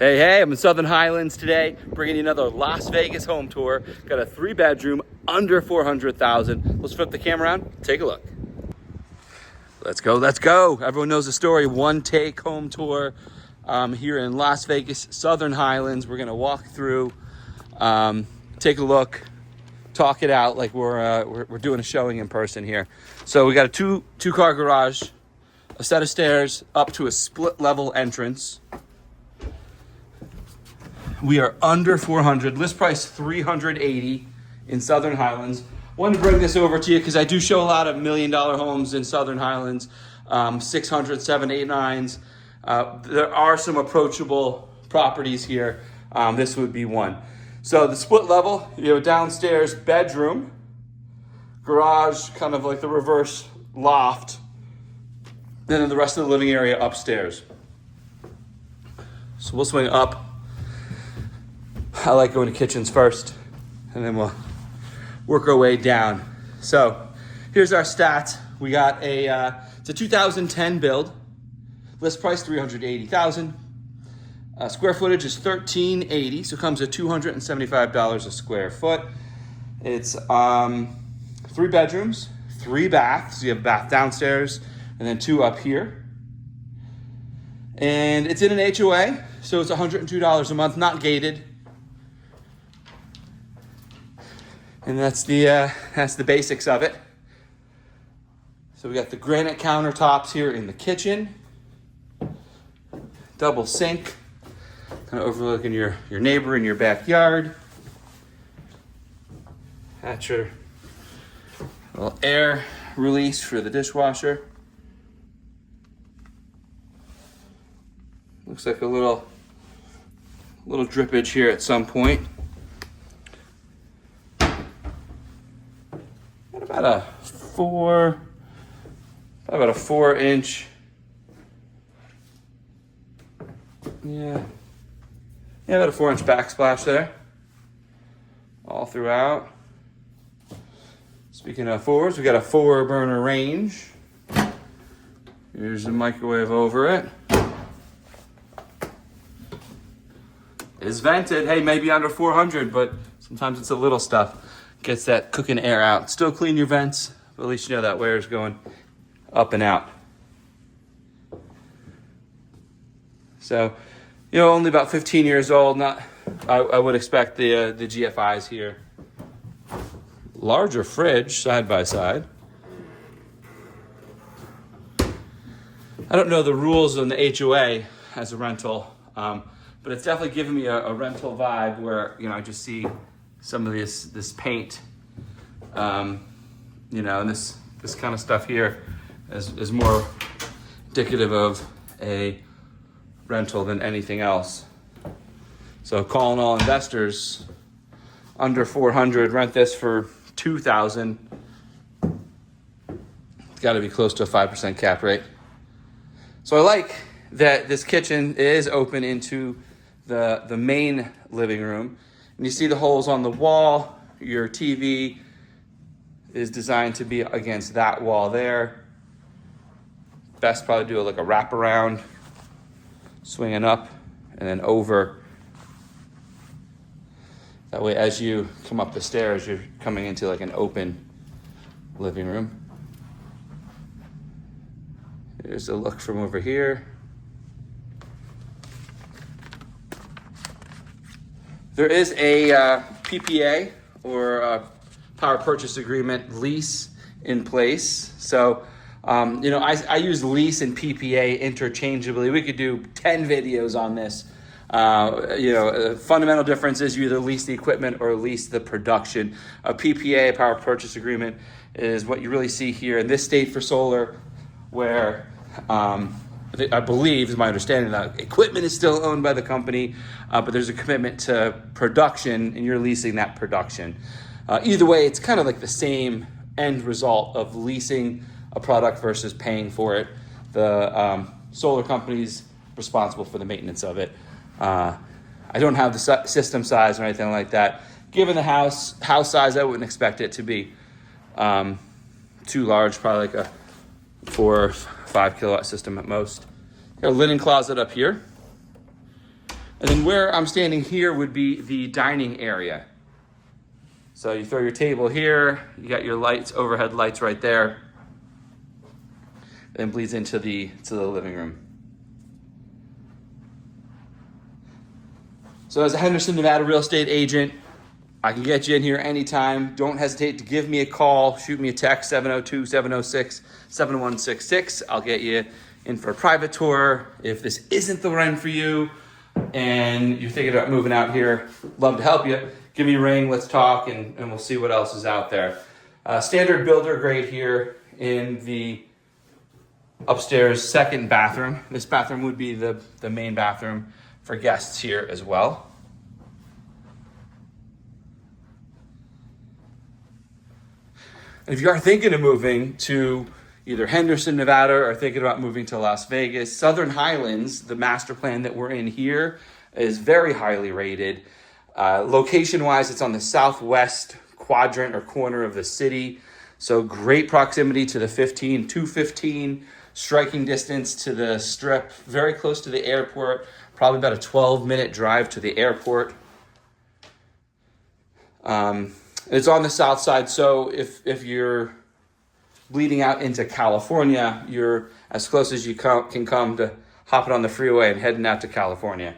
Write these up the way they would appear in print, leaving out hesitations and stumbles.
Hey, I'm in Southern Highlands today, bringing you another Las Vegas home tour. Got a 3-bedroom, under 400,000. Let's flip the camera around, take a look. Let's go. Everyone knows the story. One take home tour here in Las Vegas, Southern Highlands. We're gonna walk through, take a look, talk it out like we're doing a showing in person here. So we got a two-car garage, a set of stairs up to a split level entrance. We are under 400, list price 380 in Southern Highlands. Wanted to bring this over to you because I do show a lot of $1 million homes in Southern Highlands, 600, 789s. There are some approachable properties here. This would be one. So the split level, you have a downstairs bedroom, garage, kind of like the reverse loft, and then the rest of the living area upstairs. So we'll swing up. I like going to kitchens first, and then we'll work our way down. So here's our stats. We got it's a 2010 build. List price 380,000. Square footage is 1,380, so it comes at $275 a square foot. It's 3 bedrooms, 3 baths. You have a bath downstairs, and then 2 up here. And it's in an HOA, so it's $102 a month, not gated. And that's the basics of it. So we got the granite countertops here in the kitchen. Double sink, kind of overlooking your neighbor in your backyard. That's your little air release for the dishwasher. Looks like a little drippage here at some point. About a 4-inch. Yeah, about a 4-inch backsplash there, all throughout. Speaking of 4s, we got a 4-burner range. Here's the microwave over it. It is vented. Hey, maybe under 400, but sometimes it's the little stuff. Gets that cooking air out. Still clean your vents, but at least you know that air is going up and out. So, only about 15 years old. I would expect the GFIs here. Larger fridge, side by side. I don't know the rules on the HOA as a rental, but it's definitely giving me a rental vibe where, I just see some of this paint, and this kind of stuff here is more indicative of a rental than anything else. So calling all investors, under 400, rent this for 2,000. It's got to be close to a 5% cap rate. So I like that this kitchen is open into the main living room. And you see the holes on the wall. Your TV is designed to be against that wall there. Best probably do like a wraparound, swinging up and then over. That way, as you come up the stairs, you're coming into like an open living room. Here's a look from over here. There is a PPA or a power purchase agreement lease in place. So, I use lease and PPA interchangeably. We could do 10 videos on this. A fundamental difference is you either lease the equipment or lease the production. A PPA, a power purchase agreement, is what you really see here in this state for solar, where I believe, is my understanding, that equipment is still owned by the company, but there's a commitment to production, and you're leasing that production. Either way, it's kind of like the same end result of leasing a product versus paying for it. The solar company's responsible for the maintenance of it. I don't have the system size or anything like that. Given the house size, I wouldn't expect it to be too large, probably like a 4 or 5 kilowatt system at most. Got a linen closet up here. And then where I'm standing here would be the dining area. So you throw your table here, you got your lights, overhead lights right there. Then bleeds into the living room. So as a Henderson, Nevada real estate agent, I can get you in here anytime. Don't hesitate to give me a call, shoot me a text, 702-706-7166. I'll get you in for a private tour. If this isn't the one for you and you're thinking about moving out here, love to help you. Give me a ring, let's talk, and we'll see what else is out there. Standard builder grade here in the upstairs second bathroom. This bathroom would be the main bathroom for guests here as well. If you are thinking of moving to either Henderson, Nevada, or thinking about moving to Las Vegas, Southern Highlands, the master plan that we're in here, is very highly rated. Location-wise, it's on the southwest quadrant or corner of the city. So great proximity to the 215, striking distance to the Strip, very close to the airport, probably about a 12-minute drive to the airport. It's on the south side, so if you're bleeding out into California, you're as close as you can come to hopping on the freeway and heading out to California.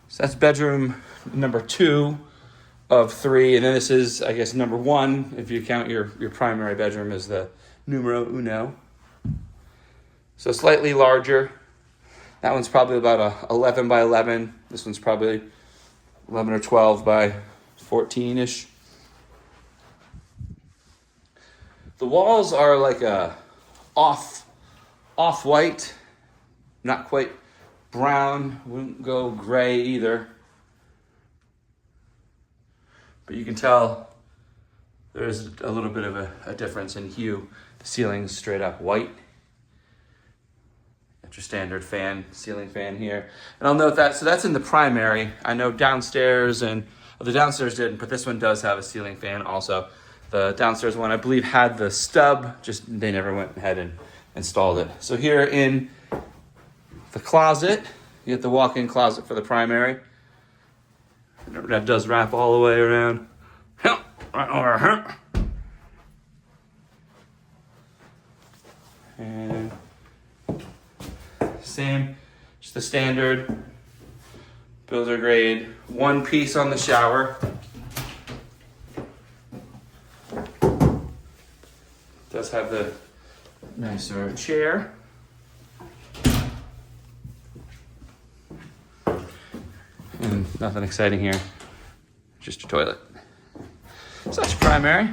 So that's bedroom number 2 of 3, and then this is, I guess, number 1, if you count your primary bedroom as the numero uno. So slightly larger. That one's probably about a 11 by 11. This one's probably 11 or 12 by 14-ish. The walls are like a off-white, not quite brown, wouldn't go gray either. But you can tell there's a little bit of a difference in hue. The ceiling's straight up white. Got your standard ceiling fan here. And I'll note that, so that's in the primary. I know downstairs, the downstairs didn't, but this one does have a ceiling fan also. The downstairs one, I believe, had the stub, just they never went ahead and installed it. So here in the closet, you get the walk-in closet for the primary. That does wrap all the way around. Right over here. And same, just the standard builder grade, one piece on the shower. Does have the nicer chair. And nothing exciting here, just your toilet. So that's your primary.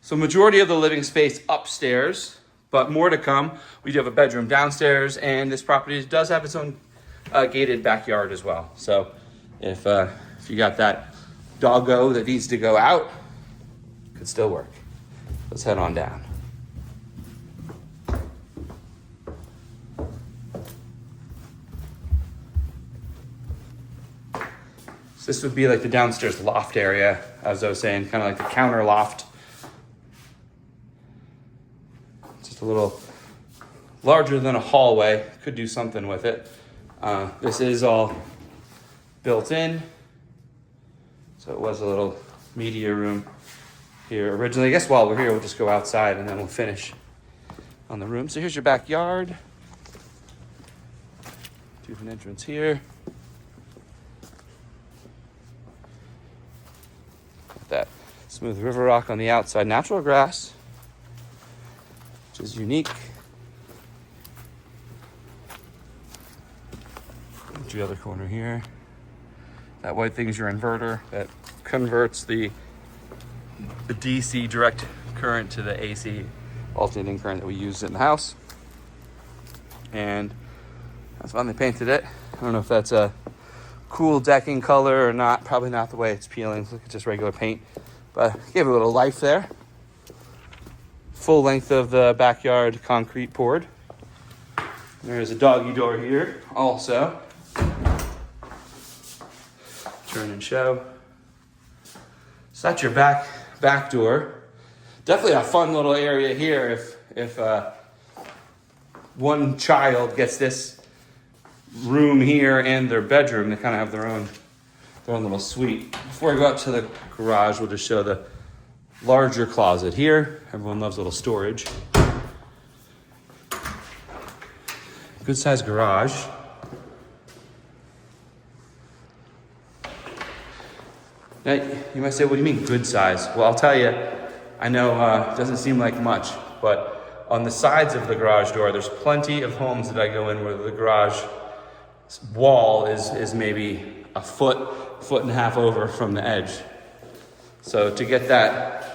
So majority of the living space upstairs, but more to come. We do have a bedroom downstairs, and this property does have its own gated backyard as well. So if you got that doggo that needs to go out, could still work. Let's head on down. So this would be like the downstairs loft area, as I was saying, kind of like the counter loft. Just a little larger than a hallway. Could do something with it. This is all built in. So it was a little media room here originally. I guess while we're here, we'll just go outside and then we'll finish on the room. So here's your backyard. Do an entrance here. Got that smooth river rock on the outside. Natural grass, which is unique. The other corner here. That white thing is your inverter that converts the DC direct current to the AC alternating current that we use in the house. And that's fun, they painted it. I don't know if that's a cool decking color or not. Probably not the way it's peeling. Look at just regular paint. But gave it a little life there. Full length of the backyard concrete poured. There's a doggy door here also. Turn and show. So that's your back door. Definitely a fun little area here if one child gets this room here and their bedroom, they kind of have their own little suite. Before I go out to the garage, we'll just show the larger closet here. Everyone loves a little storage. Good sized garage. Now, you might say, what do you mean good size? Well, I'll tell you, I know it doesn't seem like much, but on the sides of the garage door, there's plenty of homes that I go in where the garage wall is maybe a foot and a half over from the edge. So to get that,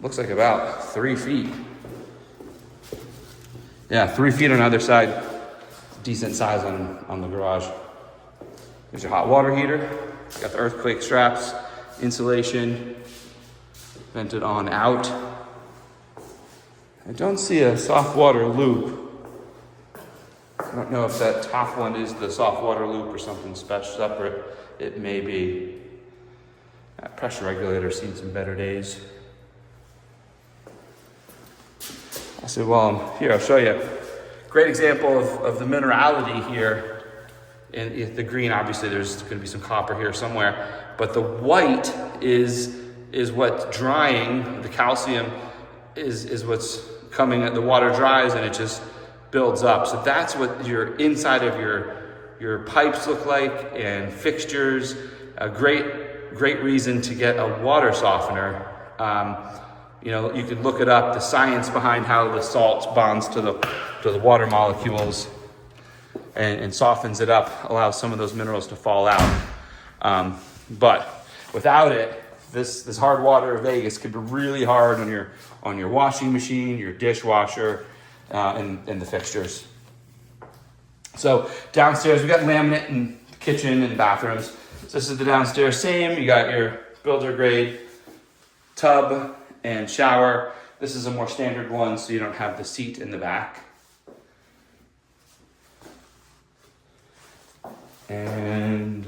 looks like about 3 feet. Yeah, 3 feet on either side. Decent size on the garage. There's your hot water heater. Got the earthquake straps, insulation, vented on out. I don't see a soft water loop. I don't know if that top one is the soft water loop or something special separate. It may be. That pressure regulator's seen some better days. I said, well, here, I'll show you. Great example of the minerality here. In the green, obviously, there's going to be some copper here somewhere, but the white is what's drying. The calcium is what's coming. The water dries and it just builds up. So that's what your inside of your pipes look like and fixtures. A great reason to get a water softener. You know, you can look it up, the science behind how the salt bonds to the water molecules and softens it up, allows some of those minerals to fall out. But without it, this hard water of Vegas could be really hard on your washing machine, your dishwasher, and the fixtures. So downstairs, we got laminate in the kitchen and bathrooms. So this is the downstairs, same. You got your builder grade tub and shower. This is a more standard one, so you don't have the seat in the back. And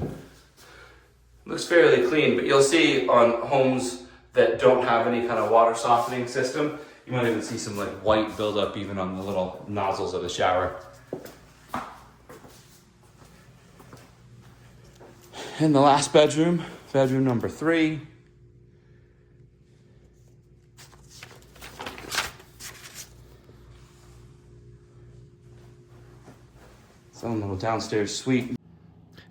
looks fairly clean, but you'll see on homes that don't have any kind of water softening system, you might even see some like white buildup even on the little nozzles of the shower. And the last bedroom, bedroom number 3. Its own little downstairs suite.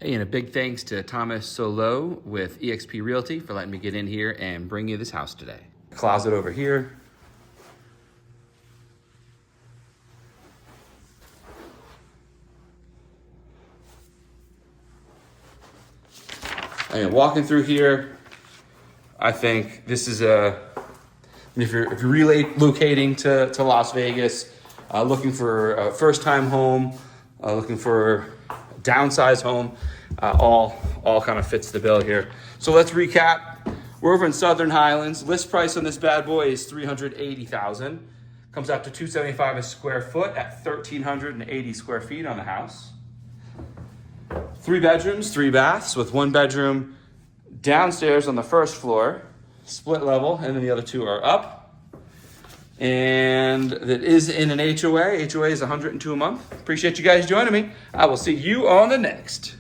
Hey, and a big thanks to Thomas Solo with eXp Realty for letting me get in here and bring you this house today. Closet over here. And walking through here, I think this is if you're relocating to Las Vegas, looking for a first-time home, looking for a downsized home, all kind of fits the bill here. So let's recap. We're over in Southern Highlands. List price on this bad boy is $380,000. Comes out to $275 a square foot at 1,380 square feet on the house. 3 bedrooms, 3 baths, with 1 bedroom downstairs on the first floor, split level, and then the other 2 are up. And it is in an HOA. HOA is $102 a month. Appreciate you guys joining me. I will see you on the next.